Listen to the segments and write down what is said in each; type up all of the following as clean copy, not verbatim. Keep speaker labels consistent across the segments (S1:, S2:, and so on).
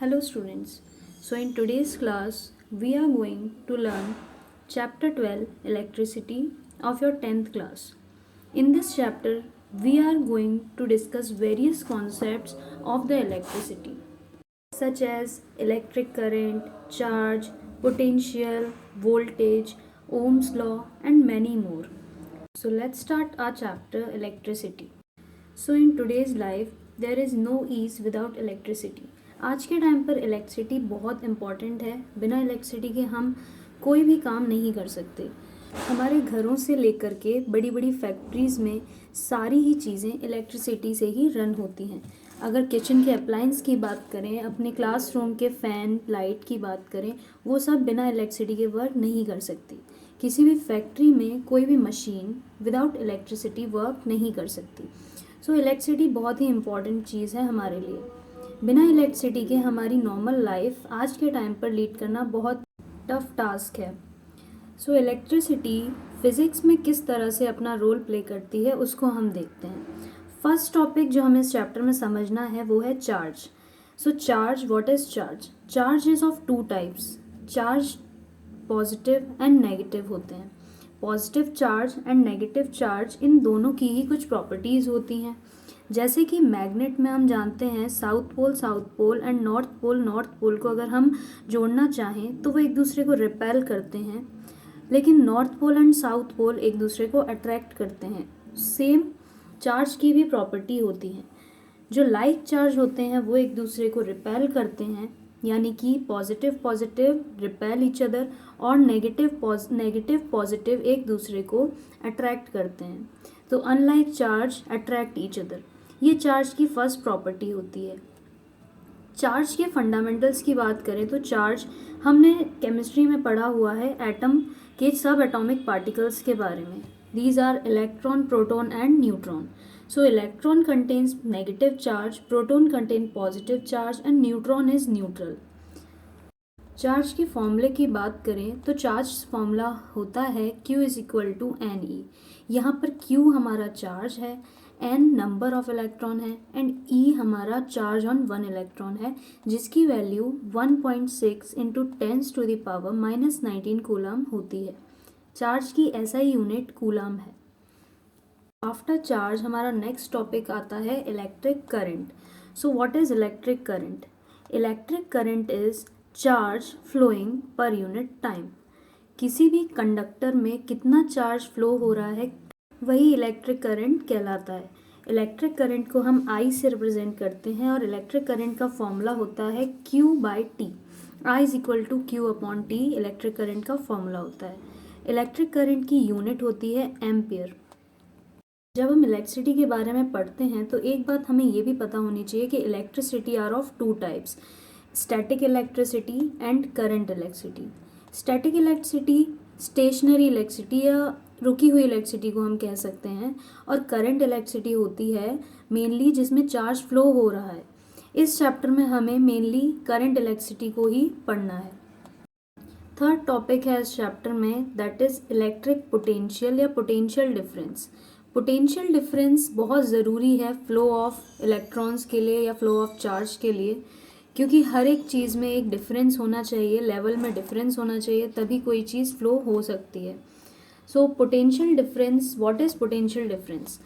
S1: Hello students. So in today's class we are going to learn chapter 12 electricity of your 10th class. In this chapter we are going to discuss various concepts of the electricity such as electric current, charge, potential, voltage, Ohm's law and many more. So let's start our chapter electricity. So in today's life there is no ease without electricity. आज के time पर electricity बहुत important है. बिना electricity के हम कोई भी काम नहीं कर सकते. हमारे घरों से लेकर के बड़ी बड़ी फैक्ट्रीज़ में सारी ही चीज़ें इलेक्ट्रिसिटी से ही रन होती हैं. अगर किचन के अप्लायंस की बात करें, अपने क्लासरूम के फ़ैन लाइट की बात करें, वो सब बिना इलेक्ट्रिसिटी के वर्क नहीं कर सकती. किसी भी फैक्ट्री में कोई भी मशीन विदाउट इलेक्ट्रिसिटी वर्क नहीं कर सकती. सो इलेक्ट्रिसिटी बहुत ही इम्पॉर्टेंट चीज़ है हमारे लिए. बिना इलेक्ट्रिसिटी के हमारी नॉर्मल लाइफ आज के टाइम पर लीड करना बहुत टफ टास्क है. सो इलेक्ट्रिसिटी फिज़िक्स में किस तरह से अपना रोल प्ले करती है उसको हम देखते हैं. फर्स्ट टॉपिक जो हमें इस चैप्टर में समझना है वो है charge. So charge, what is charge? Charge is of two types. Charge positive and negative होते हैं. Positive charge and negative charge in दोनों की ही कुछ प्रॉपर्टीज़ होती हैं. जैसे कि मैग्नेट में हम जानते हैं south pole and north pole को अगर हम जोड़ना चाहें तो वो एक दूसरे को रिपेल करते हैं, लेकिन north pole and south pole एक दूसरे को अट्रैक्ट करते हैं. सेम चार्ज की भी प्रॉपर्टी होती है. जो लाइक चार्ज होते हैं वो एक दूसरे को रिपेल करते हैं, यानी कि पॉजिटिव रिपेल ईच अदर, और नेगेटिव पॉजिटिव एक दूसरे को अट्रैक्ट करते हैं. तो unlike charge attract each other. ये चार्ज की फर्स्ट प्रॉपर्टी होती है. चार्ज के फंडामेंटल्स की बात करें तो चार्ज हमने केमिस्ट्री में पढ़ा हुआ है एटम के सब एटॉमिक पार्टिकल्स के बारे में. These are electron, proton and neutron. So electron contains negative charge, proton contain positive charge and neutron is neutral. Charge के फॉर्मूले की बात करें तो चार्ज फॉर्मूला होता है Q is equal to N E. यहाँ पर Q हमारा चार्ज है, N नंबर ऑफ इलेक्ट्रॉन है एंड E हमारा चार्ज ऑन वन इलेक्ट्रॉन है, जिसकी वैल्यू 1.6 इंटू 10⁻⁻19 कूलम होती है. चार्ज की SI यूनिट कूलम है. आफ्टर चार्ज हमारा नेक्स्ट टॉपिक आता है electric current. So what is electric current? Electric current is charge flowing per unit time. किसी भी कंडक्टर में कितना चार्ज फ्लो हो रहा है वही इलेक्ट्रिक करंट कहलाता है. इलेक्ट्रिक करंट को हम I से रिप्रेजेंट करते हैं और इलेक्ट्रिक करंट का फॉर्मूला होता है Q/T. I is equal to Q/T electric current का फॉर्मूला होता है. इलेक्ट्रिक करंट की यूनिट होती है एम्पियर. जब हम इलेक्ट्रिसिटी के बारे में पढ़ते हैं तो एक बात हमें ये भी पता होनी चाहिए कि electricity are of two types, static electricity and current electricity. Static electricity stationary electricity या रुकी हुई इलेक्ट्रिसिटी को हम कह सकते हैं, और करंट इलेक्ट्रिसिटी होती है मेनली जिसमें चार्ज फ्लो हो रहा है. इस चैप्टर में हमें मेनली करंट इलेक्ट्रिसिटी को ही पढ़ना है. थर्ड टॉपिक है इस चैप्टर में, दैट इज़ इलेक्ट्रिक पोटेंशियल या पोटेंशियल डिफरेंस. पोटेंशियल डिफरेंस बहुत ज़रूरी है फ्लो ऑफ इलेक्ट्रॉन्स के लिए या फ्लो ऑफ चार्ज के लिए, क्योंकि हर एक चीज़ में एक डिफरेंस होना चाहिए, लेवल में डिफरेंस होना चाहिए, तभी कोई चीज़ फ्लो हो सकती है. So potential difference, what is potential difference?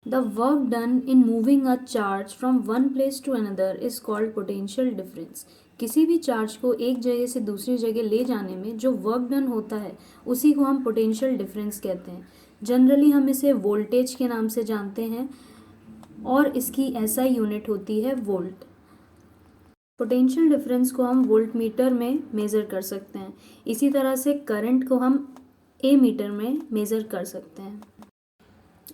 S1: The work done in moving a charge from one place to another is called potential difference. किसी भी चार्ज को एक जगह से दूसरी जगह ले जाने में जो वर्क डन होता है उसी को हम पोटेंशियल डिफरेंस कहते हैं. जनरली हम इसे वोल्टेज के नाम से जानते हैं और इसकी SI यूनिट होती है वोल्ट. पोटेंशियल डिफरेंस को हम वोल्ट मीटर में मेज़र कर सकते हैं. इसी तरह से करंट को हम A मीटर में मेज़र कर सकते हैं.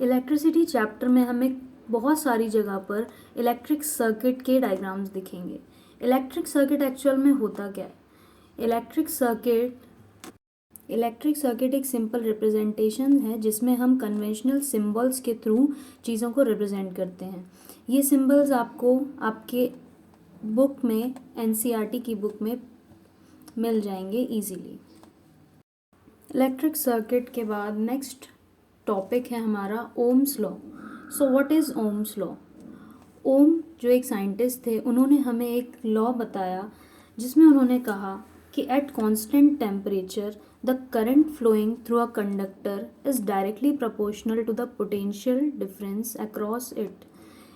S1: इलेक्ट्रिसिटी चैप्टर में हमें बहुत सारी जगह पर इलेक्ट्रिक सर्किट के डायग्राम्स दिखेंगे. इलेक्ट्रिक सर्किट एक्चुअल में होता क्या है? इलेक्ट्रिक सर्किट एक सिंपल रिप्रेजेंटेशन है जिसमें हम कन्वेंशनल सिंबल्स के थ्रू चीज़ों को रिप्रेजेंट करते हैं. ये सिंबल्स आपको आपके बुक में, NCERT की बुक में मिल जाएंगे इजीली. इलेक्ट्रिक सर्किट के बाद नेक्स्ट टॉपिक है हमारा Ohm's law. So what is Ohm's law? Ohm जो एक साइंटिस्ट थे, उन्होंने हमें एक लॉ बताया जिसमें उन्होंने कहा कि at constant temperature the current flowing through a conductor is directly proportional to the potential difference across it.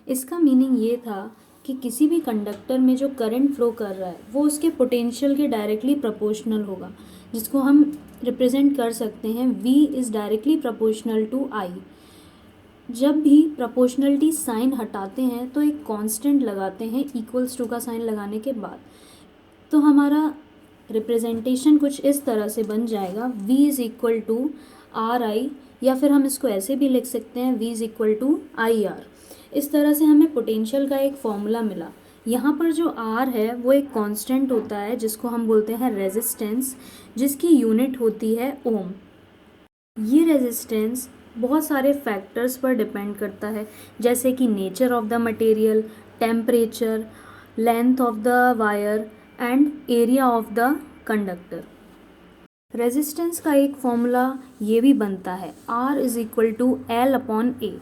S1: इसका मीनिंग ये था कि किसी भी कंडक्टर में जो करंट फ्लो कर रहा है वो उसके पोटेंशियल के डायरेक्टली प्रोपोर्शनल होगा, जिसको हम रिप्रेजेंट कर सकते हैं V is directly proportional to I। जब भी प्रोपोर्शनलिटी साइन हटाते हैं तो एक कांस्टेंट लगाते हैं इक्वल्स टू का साइन लगाने के बाद, तो हमारा रिप्रेजेंटेशन कुछ इस तरह से बन जाएगा V is equal to RI, या फिर हम इसको ऐसे भी लिख सकते हैं V is equal to IR। इस तरह से हमें पोटेंशियल का एक फॉर्मूला मिला। यहाँ पर जो R है वो एक कांस्टेंट होता है जिसको हम बोलते हैं रेजिस्टेंस, जिसकी यूनिट होती है ओम। ये रेजिस्टेंस बहुत सारे फैक्टर्स पर डिपेंड करता है, जैसे कि nature of the material, temperature, length of the wire and area of the conductor. Resistance का एक फॉर्मूला ये भी बनता है R is equal to L upon A,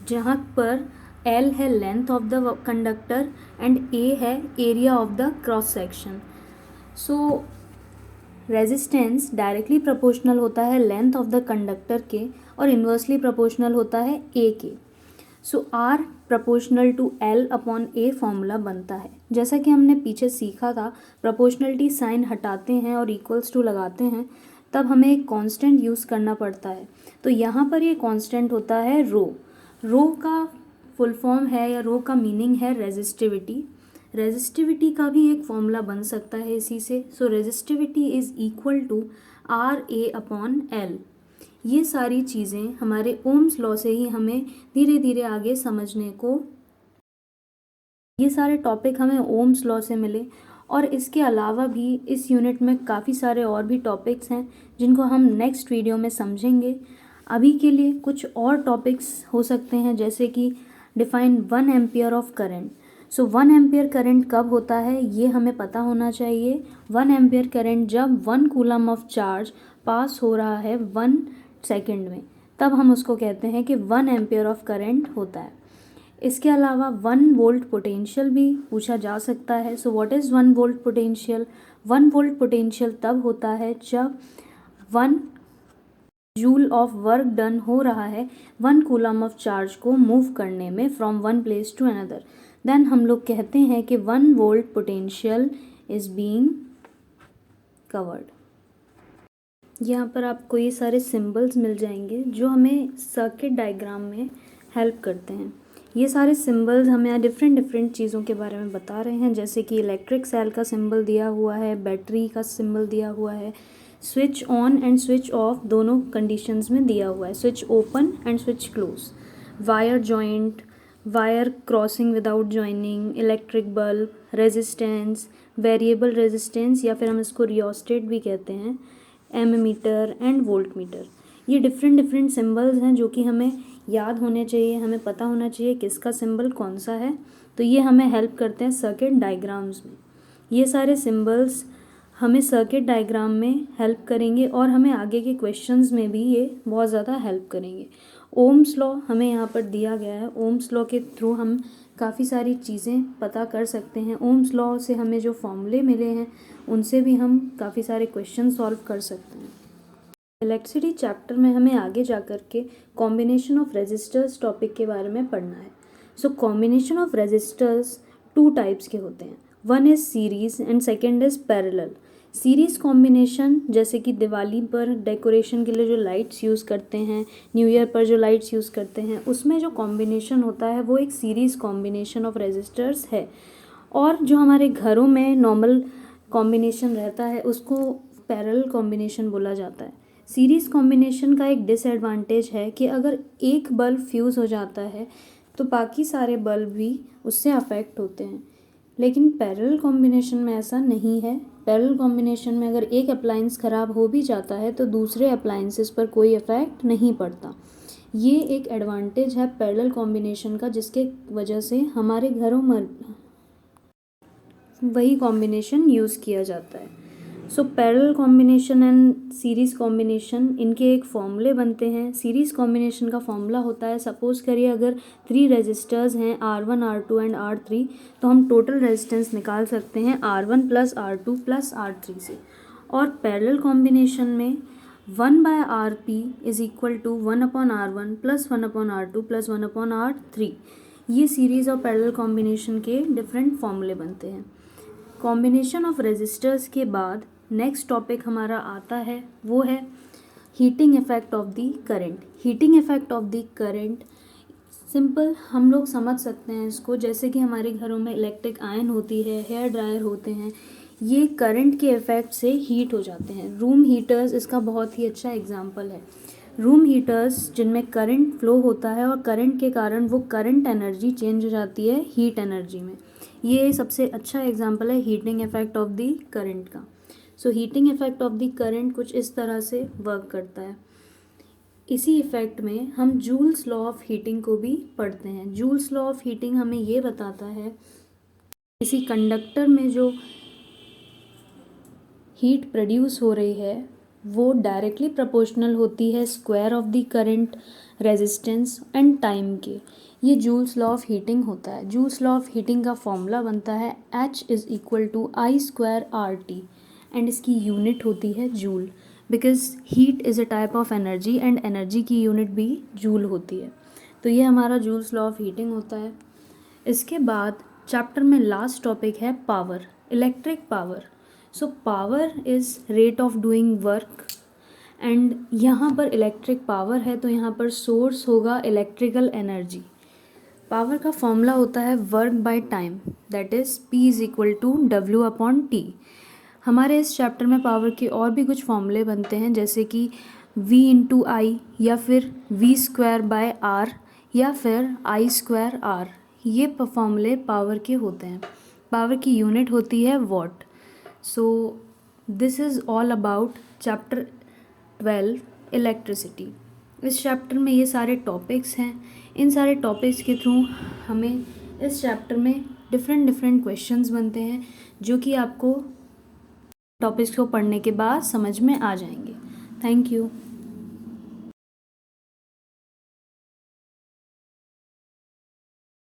S1: जहाँ पर L है length of the conductor and A है area of the cross section. So resistance directly proportional होता है लेंथ ऑफ द कंडक्टर के और इन्वर्सली प्रोपोर्शनल होता है A के। So R proportional to L upon A formula बनता है। जैसा कि हमने पीछे सीखा था, प्रोपोर्शनलिटी साइन हटाते हैं और इक्वल्स टू लगाते हैं तब हमें एक कांस्टेंट यूज़ करना पड़ता है। तो यहाँ पर ये कांस्टेंट होता है रो। रो का फुल फॉर्म है या रो का मीनिंग है रेजिस्टिविटी। रेजिस्टिविटी का भी एक फॉर्मूला बन सकता है इसी से। So resistivity is equal to RA upon L। ये सारी चीज़ें हमारे ओम्स लॉ से ही हमें धीरे धीरे आगे समझने को, ये सारे टॉपिक हमें ओम्स लॉ से मिले। और इसके अलावा भी इस यूनिट में काफ़ी सारे और भी टॉपिक्स हैं जिनको हम नेक्स्ट वीडियो में समझेंगे। अभी के लिए कुछ और टॉपिक्स हो सकते हैं, जैसे कि define 1 ampere of current. So 1 ampere current कब होता है ये हमें पता होना चाहिए। 1 एम्पियर करंट जब 1 कूलम ऑफ चार्ज पास हो रहा है 1 सेकेंड में, तब हम उसको कहते हैं कि 1 एम्पियर ऑफ करंट होता है। इसके अलावा 1 वोल्ट पोटेंशियल भी पूछा जा सकता है। सो what is 1 volt potential? 1 volt potential तब होता है जब 1 जूल ऑफ वर्क डन हो रहा है 1 कूलम ऑफ चार्ज को मूव करने में from one place to another. Then हम लोग कहते हैं कि 1 volt potential is being covered. यहाँ पर आपको ये सारे सिंबल्स मिल जाएंगे जो हमें सर्किट डायग्राम में हेल्प करते हैं। ये सारे सिंबल्स हमें डिफरेंट चीज़ों के बारे में बता रहे हैं, जैसे कि इलेक्ट्रिक सेल का सिंबल दिया हुआ है, बैटरी का सिंबल दिया हुआ है, switch on and switch off दोनों कंडीशंस में दिया हुआ है, switch open and switch close, wire joint, wire crossing without joining, electric bulb, resistance, variable resistance या फिर हम इसको रियोस्टेट भी कहते हैं, एमीमीटर एंड वोल्ट मीटर। ये डिफरेंट सिंबल्स हैं जो कि हमें याद होने चाहिए, हमें पता होना चाहिए किसका सिंबल कौन सा है। तो ये हमें हेल्प करते हैं सर्किट डायग्राम्स में। ये सारे सिंबल्स हमें सर्किट डायग्राम में हेल्प करेंगे और हमें आगे के क्वेश्चंस में भी ये बहुत ज़्यादा हेल्प करेंगे। ओम्स लॉ हमें यहाँ पर दिया गया है। ओम्स लॉ के थ्रू हम काफ़ी सारी चीज़ें पता कर सकते हैं। ओम्स लॉ से हमें जो फॉर्मूले मिले हैं उनसे भी हम काफ़ी सारे क्वेश्चन सॉल्व कर सकते हैं। इलेक्ट्रिसिटी चैप्टर में हमें आगे जा कर के कॉम्बिनेशन ऑफ रेजिस्टर्स टॉपिक के बारे में पढ़ना है। So combination of resistors 2 types के होते हैं। One is series and second is parallel. Series combination जैसे कि दिवाली पर डेकोरेशन के लिए जो लाइट्स यूज़ करते हैं, न्यू ईयर पर जो लाइट्स यूज़ करते हैं, उसमें जो कॉम्बिनेशन होता है वो एक सीरीज़ कॉम्बिनेशन ऑफ रेजिस्टर्स है। और जो हमारे घरों में नॉर्मल कॉम्बिनेशन रहता है उसको पैरेलल कॉम्बिनेशन बोला जाता है। सीरीज़ कॉम्बिनेशन का एक डिसएडवांटेज है कि अगर एक बल्ब फ्यूज़ हो जाता है तो बाकी सारे बल्ब भी उससे अफेक्ट होते हैं, लेकिन पैरेलल कॉम्बिनेशन में ऐसा नहीं है। पैरेलल कॉम्बिनेशन में अगर एक अप्लायंस ख़राब हो भी जाता है तो दूसरे अप्लायंसेस पर कोई इफ़ेक्ट नहीं पड़ता। ये एक एडवांटेज है पैरेलल कॉम्बिनेशन का, जिसके वजह से हमारे घरों में वही कॉम्बिनेशन यूज़ किया जाता है। So parallel combination and series combination, इनके एक फॉर्मूले बनते हैं। सीरीज़ कॉम्बिनेशन का फॉर्मूला होता है, सपोज़ करिए अगर 3 रेजिस्टर्स हैं R1 R2 एंड R3, तो हम टोटल रेजिस्टेंस निकाल सकते हैं R1 plus R2 plus R3 से। और पैरेलल कॉम्बिनेशन में 1/Rp is equal to 1/R1 plus 1/R2 plus 1/R3, ये सीरीज़ और पैरेलल कॉम्बिनेशन के डिफरेंट फॉर्मूले बनते हैं। कॉम्बिनेशन ऑफ रेजिस्टर्स के बाद नेक्स्ट टॉपिक हमारा आता है, वो है heating effect of the current. Heating effect of the current simple हम लोग समझ सकते हैं इसको, जैसे कि हमारे घरों में इलेक्ट्रिक आयरन होती है, हेयर ड्रायर होते हैं, ये करंट के इफ़ेक्ट से हीट हो जाते हैं। रूम हीटर्स इसका बहुत ही अच्छा एग्जांपल है। रूम हीटर्स जिनमें करंट फ्लो होता है और करंट के कारण वो करंट एनर्जी चेंज हो जाती है हीट एनर्जी में, ये सबसे अच्छा एग्जांपल है heating effect of the current का। So heating effect of the current कुछ इस तरह से वर्क करता है। इसी इफेक्ट में हम जूल्स लॉ ऑफ हीटिंग को भी पढ़ते हैं। जूल्स लॉ ऑफ हीटिंग हमें ये बताता है किसी कंडक्टर में जो हीट प्रोड्यूस हो रही है वो डायरेक्टली प्रोपोर्शनल होती है square of the current, resistance and time के। ये जूल्स लॉ ऑफ हीटिंग होता है। जूल्स लॉ ऑफ हीटिंग का फॉर्मूला बनता है H is equal to I²RT and इसकी यूनिट होती है joule, because heat is a type of energy and energy की यूनिट भी जूल होती है। तो ये हमारा जूल्स लॉ ऑफ हीटिंग होता है। इसके बाद चैप्टर में लास्ट टॉपिक है power, electric power. So power is rate of doing work and यहाँ पर इलेक्ट्रिक पावर है तो यहाँ पर सोर्स होगा इलेक्ट्रिकल एनर्जी। पावर का फॉर्मूला होता है work by time, that is P is equal to W/T। हमारे इस चैप्टर में पावर के और भी कुछ फॉर्मूले बनते हैं, जैसे कि V/I या फिर V²/R या फिर I²R। ये फॉर्मूले पावर के होते हैं। पावर की यूनिट होती है what. So this is all about chapter 12 electricity. इस चैप्टर में ये सारे टॉपिक्स हैं। इन सारे टॉपिक्स के थ्रू हमें इस चैप्टर में डिफरेंट क्वेश्चंस बनते हैं जो कि आपको टॉपिक्स को पढ़ने के बाद समझ में आ जाएंगे। Thank you.